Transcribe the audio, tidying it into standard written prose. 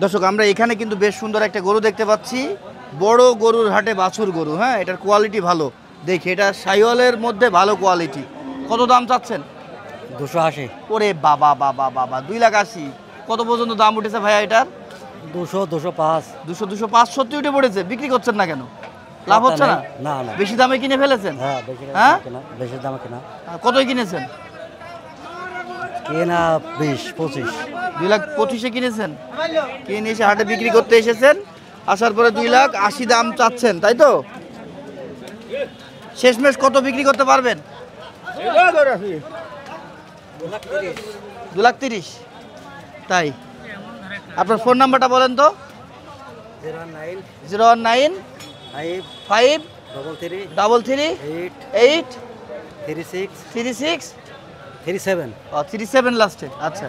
দর্শক আমরা এখানে কিন্তু বেশ সুন্দর একটা গরু দেখতে পাচ্ছি, বড় গরুর হাটে বাছুর গরু। হ্যাঁ, এটার কোয়ালিটি ভালো, দেখি এটা সাইওয়ালের মধ্যে ভালো কোয়ালিটি। কত দাম চাচ্ছেন? 280। ওরে বাবা বাবা বাবা, 2,80,000। কত পর্যন্ত দাম উঠেছে ভাইয়া এটার? 200, 205। 200, 205 সত্যি উঠে পড়েছে। বিক্রি করছেন না কেন? লাভ হচ্ছে না? না না, বেশি দামে কিনে ফেলেছেন? হ্যাঁ হ্যাঁ, বেশি দামে কেনা। কতই কিনেছেন? কেনা 20-25। 2,25,000 কিনেছেন, কিনে এসে হাটে বিক্রি করতে এসেছেন, আসার পরে 2,80,000 দাম চাচ্ছেন, তাই তো? শেষমেশ কত বিক্রি করতে পারবেন? 2,30,000। তাই? আপনার ফোন নাম্বারটা বলেন তো। 019 5 33 8 36 37 লাস্টে। আচ্ছা,